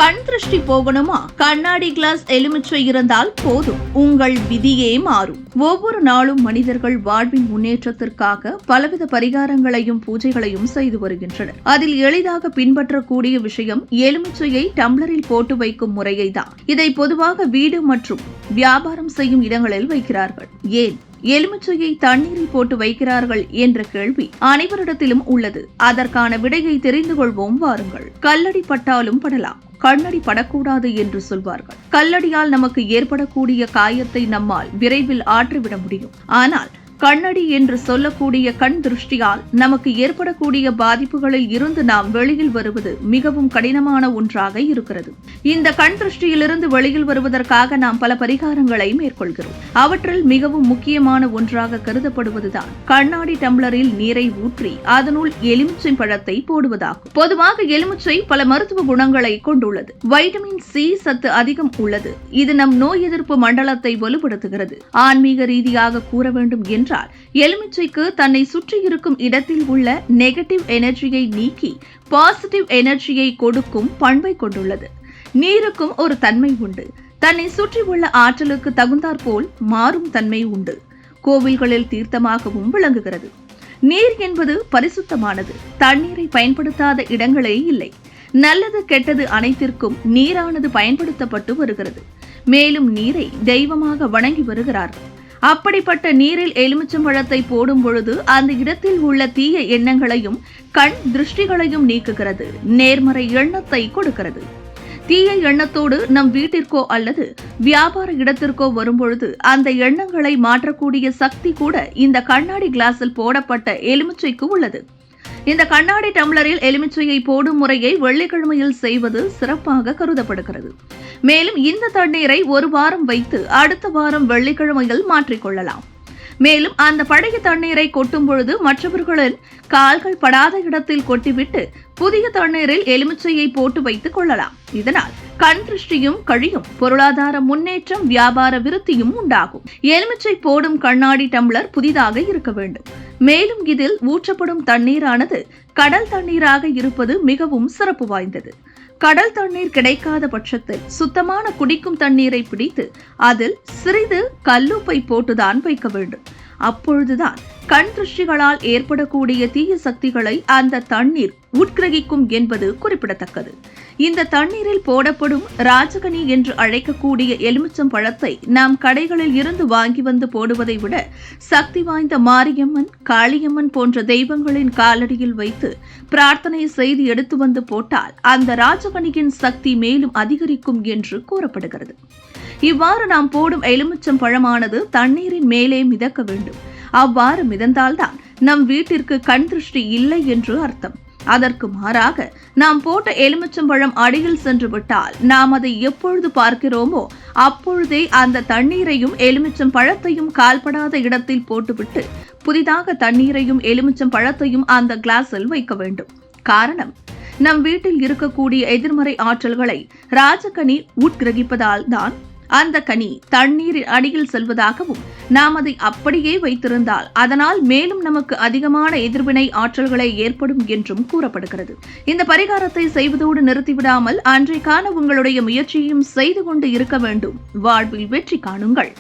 கண் திருஷ்டி போகணுமா? கண்ணாடி கிளாஸ் எலுமிச்சை இருந்தால் போதும், உங்கள் விதியே மாறும். ஒவ்வொரு நாளும் மனிதர்கள் வாழ்வின் முன்னேற்றத்திற்காக பலவித பரிகாரங்களையும் பூஜைகளையும் செய்து வருகின்றனர். அதில் எளிதாக பின்பற்றக்கூடிய விஷயம் எலுமிச்சையை டம்ளரில் போட்டு வைக்கும் முறையை தான். இதை பொதுவாக வீடு மற்றும் வியாபாரம் செய்யும் இடங்களில் வைக்கிறார்கள். ஏன் எலுமிச்சையை தண்ணீரில் போட்டு வைக்கிறார்கள் என்ற கேள்வி அனைவரிடத்திலும் உள்ளது. அதற்கான விடையை தெரிந்து கொள்வோம் வாருங்கள். கல்லடி பட்டாலும் படலாம், கண்ணடி படக்கூடாது என்று சொல்வார்கள். கல்லடியால் நமக்கு ஏற்படக்கூடிய காயத்தை நம்மால் விரைவில் ஆற்றிவிட முடியும். ஆனால் கண்ணடி என்று சொல்லக்கூடிய கண் திருஷ்டியால் நமக்கு ஏற்படக்கூடிய பாதிப்புகளில் இருந்து நாம் வெளியில் வருவது மிகவும் கடினமான ஒன்றாக இருக்கிறது. இந்த கண் திருஷ்டியிலிருந்து வெளியில் வருவதற்காக நாம் பல பரிகாரங்களை மேற்கொள்கிறோம். அவற்றில் மிகவும் முக்கியமான ஒன்றாக கருதப்படுவதுதான் கண்ணாடி டம்ளரில் நீரை ஊற்றி அதனுள் எலுமிச்சை பழத்தை போடுவதாகும். பொதுவாக எலுமிச்சை பல மருத்துவ குணங்களை கொண்டுள்ளது. வைட்டமின் சி சத்து அதிகம் உள்ளது. இது நம் நோய் எதிர்ப்பு மண்டலத்தை வலுப்படுத்துகிறது. ஆன்மீக ரீதியாக கூற வேண்டும் என்று எலுமிச்சைக்கு தன்னை சுற்றி இருக்கும் இடத்தில் உள்ள நெகட்டிவ் எனர்ஜியை நீக்கி பாசிட்டிவ் எனர்ஜியை கொடுக்கும் பண்பை கொண்டுள்ளது. நீருக்கும் ஒரு தன்மை உண்டு. தன்னை சுற்றி உள்ள ஆற்றலுக்கு தகுந்தாற்போல் மாறும் தன்மை உண்டு. கோவில்களில் தீர்த்தமாகவும் விளங்குகிறது. நீர் என்பது பரிசுத்தமானது. தண்ணீரை பயன்படுத்தாத இடங்களே இல்லை. நல்லது கெட்டது அனைத்திற்கும் நீரானது பயன்படுத்தப்பட்டு வருகிறது. மேலும் நீரை தெய்வமாக வணங்கி வருகிறார்கள். அப்படிப்பட்ட நீரில் எலுமிச்சம்பழத்தை போடும் பொழுது அந்த இடத்தில் உள்ள தீய எண்ணங்களையும் கண் திருஷ்டிகளையும் நீக்குகிறது. நேர்மறை எண்ணத்தை கொடுக்கிறது. தீய எண்ணத்தோடு நம் வீட்டிற்கோ அல்லது வியாபார இடத்திற்கோ வரும்பொழுது அந்த எண்ணங்களை மாற்றக்கூடிய சக்தி கூட இந்த கண்ணாடி கிளாஸில் போடப்பட்ட எலுமிச்சைக்கு உள்ளது. இந்த கண்ணாடி டம்ளரில் எலுமிச்சையை போடும் முறையை வெள்ளிக்கிழமையில் செய்வது சிறப்பாக கருதப்படுகிறது. மேலும் இந்த தண்ணீரை ஒரு வாரம் வைத்து அடுத்த வாரம் வெள்ளிக்கிழமையில் மாற்றிக்கொள்ளலாம். மேலும் அந்த பழைய தண்ணீரை கொட்டும் பொழுது மற்றவர்களின் கால்கள் படாத இடத்தில் கொட்டிவிட்டு புதிய தண்ணீரில் எலுமிச்சையை போட்டு வைத்துக் கொள்ளலாம். இதனால் கண் திருஷ்டியும் கழியும், பொருளாதார முன்னேற்றம், வியாபார விருத்தியும் உண்டாகும். எலுமிச்சை போடும் கண்ணாடி டம்ளர் புதிதாக இருக்க வேண்டும். மேலும் இதில் ஊற்றப்படும் தண்ணீரானது கடல் தண்ணீராக இருப்பது மிகவும் சிறப்பு வாய்ந்தது. கடல் தண்ணீர் கிடைக்காத பட்சத்தில் சுத்தமான குடிக்கும் தண்ணீரை பிடித்து அதில் சிறிது கல்லுப்பை போட்டுதான் வைக்க வேண்டும். அப்பொழுதுதான் கண் திருஷ்டிகளால் ஏற்படக்கூடிய தீய சக்திகளை அந்த தண்ணீர் உட்கிரகிக்கும் என்பது குறிப்பிடத்தக்கது. இந்த தண்ணீரில் போடப்படும் ராஜகனி என்று அழைக்கக்கூடிய எலுமிச்சம் பழத்தை நாம் கடைகளில் இருந்து வாங்கி வந்து போடுவதை விட சக்தி வாய்ந்த மாரியம்மன், காளியம்மன் போன்ற தெய்வங்களின் காலடியில் வைத்து பிரார்த்தனை செய்து எடுத்து வந்து போட்டால் அந்த ராஜகனியின் சக்தி மேலும் அதிகரிக்கும் என்று கூறப்படுகிறது. இவ்வாறு நாம் போடும் எலுமிச்சம் பழமானது தண்ணீரின் மேலே மிதக்க வேண்டும். அவ்வாறு மிதந்தால்தான் நம் வீட்டிற்கு கண் திருஷ்டி இல்லை என்று அர்த்தம். அதற்கு மாறாக நாம் போட்ட எலுமிச்சம்பழம் அடியில் சென்று விட்டால் நாம் அதை எப்பொழுது பார்க்கிறோமோ அப்பொழுதே அந்த தண்ணீரையும் எலுமிச்சம் பழத்தையும் கால்படாத இடத்தில் போட்டுவிட்டு புதிதாக தண்ணீரையும் எலுமிச்சம் பழத்தையும் அந்த கிளாஸில் வைக்க வேண்டும். காரணம், நம் வீட்டில் இருக்கக்கூடிய எதிர்மறை ஆற்றல்களை ராஜகனி உட்கிரகிப்பதால் தான் அந்த கனி தண்ணீரின் அடியில் செல்வதாகவும், நாம் அதை அப்படியே வைத்திருந்தால் அதனால் மேலும் நமக்கு அதிகமான எதிர்வினை ஆற்றல்களை ஏற்படும் என்றும் கூறப்படுகிறது. இந்த பரிகாரத்தை செய்வதோடு நிறுத்திவிடாமல் அன்றைக்கான உங்களுடைய முயற்சியையும் செய்து கொண்டு இருக்க வேண்டும். வாழ்வில் வெற்றி காணுங்கள்.